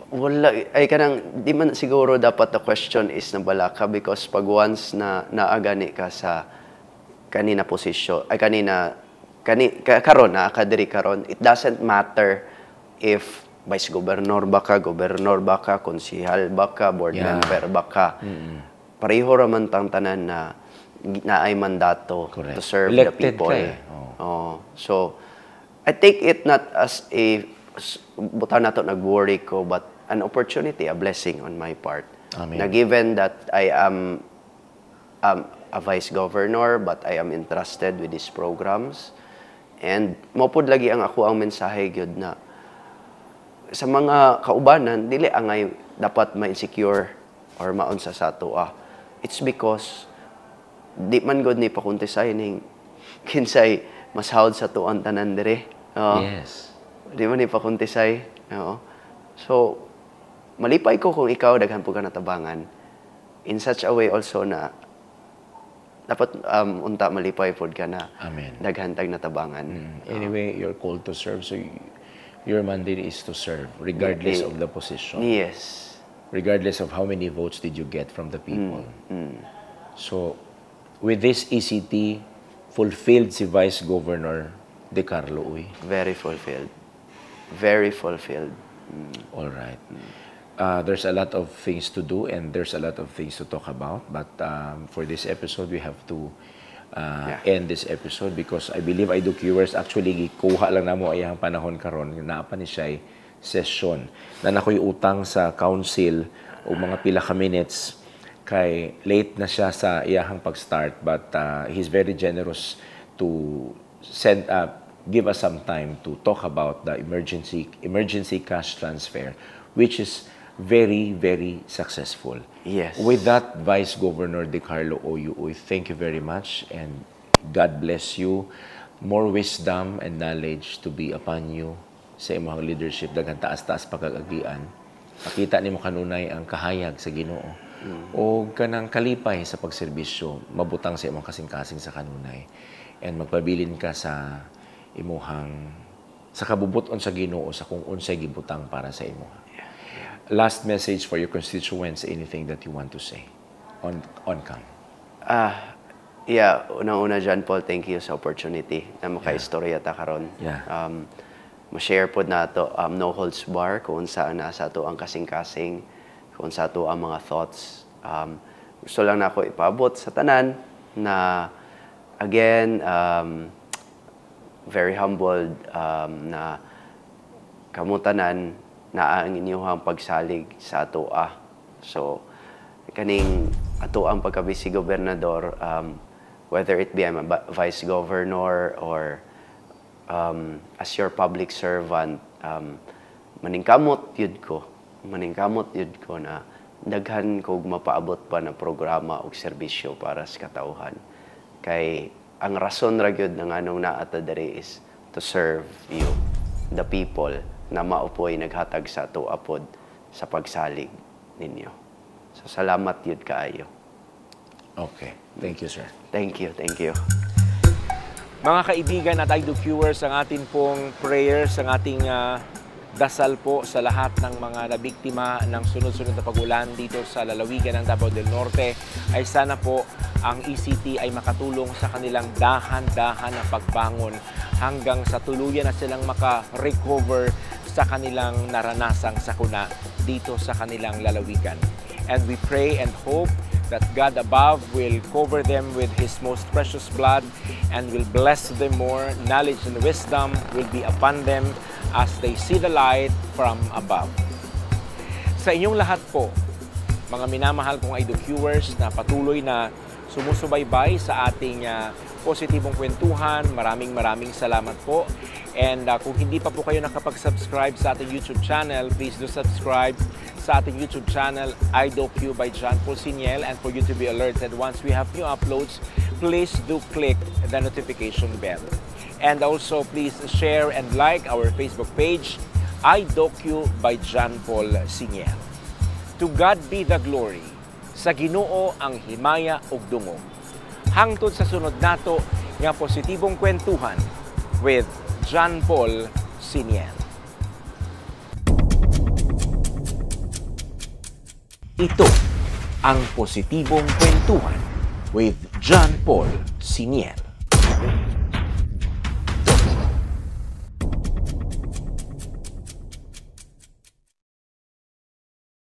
S2: Wala, ay kanang, di man siguro dapat the question is na bala ka because pag once na naagani ka sa kanina posisyon, ay karon na kadiri karon, it doesn't matter if vice governor ba ka, konsehal ba ka, board member ba ka. Pareho raman tang tanan na naay mandato to serve
S1: elected
S2: the people.
S1: Ka eh.
S2: So, I take it not as a buta na to nag-worry ko, but an opportunity, a blessing on my part.
S1: Amen.
S2: Na given that I am a vice governor, but I am entrusted with these programs, and mopud lagi ang ako ang mensahe gyud na sa mga kaubanan dili angay dapat ma-insecure or maunsa sa ato. It's because di man gud ni pakuntisay ning kinsay masahod sa tuan tanan dire.
S1: Yes.
S2: Di man ni pakuntisay. So, malipay ko kung ikaw daghan po ka natabangan in such a way also na dapat unta malipay pod ka na.
S1: Amen.
S2: Daghantag na tabangan.
S1: Anyway, you're called to serve, so your mandate is to serve, regardless of the position.
S2: Yes.
S1: Regardless of how many votes did you get from the people. So, with this ECT, fulfilled si Vice Governor De Carlo Uy.
S2: Very fulfilled. Very fulfilled.
S1: All right. There's a lot of things to do and there's a lot of things to talk about. But for this episode, we have to end this episode because I believe IDOCuers actually kuha lang na mo ayang panahon karon naapa ni siya session na nakoy utang sa council o mga pila ka minutes kay late na siya sa iyahang pag-start but he's very generous to give us some time to talk about the emergency cash transfer which is very, very successful.
S2: Yes.
S1: With that, Vice Governor De Carlo Uy, thank you very much and God bless you. More wisdom and knowledge to be upon you sa imong leadership. Daghang taas-taas pagkagagian. Pakita nimo kanunay ang kahayag sa Ginoo. O kanang kalipay sa pagserbisyo, mabutang sa imong kasing-kasing sa kanunay. And magpabilin ka sa imuhang sa kabubuton sa Ginoo sa kung unsay gibutang para sa imo. Last message for your constituents, anything that you want to say on cam.
S2: Yeah, unang-una John Paul, thank you sa opportunity na maka-istorya ta karon.
S1: Yeah.
S2: Ma-share pod nato no holds bar kung saan nasa to ang kasing-kasing, kung sa to ang mga thoughts. Gusto lang nako ipaabot sa tanan na again very humbled na kamutanan na ang inyong pagsalig sa atoa. So, kaning atoang pagka-vice gobernador, whether it be I'm a vice governor or as your public servant, maningkamot yun ko na daghan kog mapaabot pa na programa o serbisyo para sa katauhan. Kay ang rason ra gyud ng anong naata diri is to serve you, the people, na maupoy naghatag sa ato apod sa pagsalig ninyo. So, salamat yun kaayo.
S1: Okay. Thank you, sir.
S2: Thank you, thank you.
S1: Mga kaibigan at IDOCuers, ang ating pong prayers, ang ating dasal po sa lahat ng mga nabiktima ng sunod-sunod na pag-ulan dito sa lalawigan ng Davao del Norte ay sana po ang ECT ay makatulong sa kanilang dahan-dahan na pagbangon hanggang sa tuluyan na silang maka-recover sa kanilang naranasang sakuna dito sa kanilang lalawigan. And we pray and hope that God above will cover them with His most precious blood and will bless them more. Knowledge and wisdom will be upon them as they see the light from above. Sa inyong lahat po, mga minamahal kong IDOCuers na patuloy na sumusubaybay sa ating positibong kwentuhan, maraming salamat po. And kung hindi pa po kayo nakapag-subscribe sa ating YouTube channel, please do subscribe sa ating YouTube channel, IDOCU by John Paul Siniel. And for you to be alerted once we have new uploads, please do click the notification bell. And also, please share and like our Facebook page, IDOCU by John Paul Siniel. To God be the glory. Sa Ginoo ang himaya ug dungog. Hangtod sa sunod nato nga positibong kwentuhan with John Paul Siniel. Ito ang positibong kwentuhan with John Paul Siniel.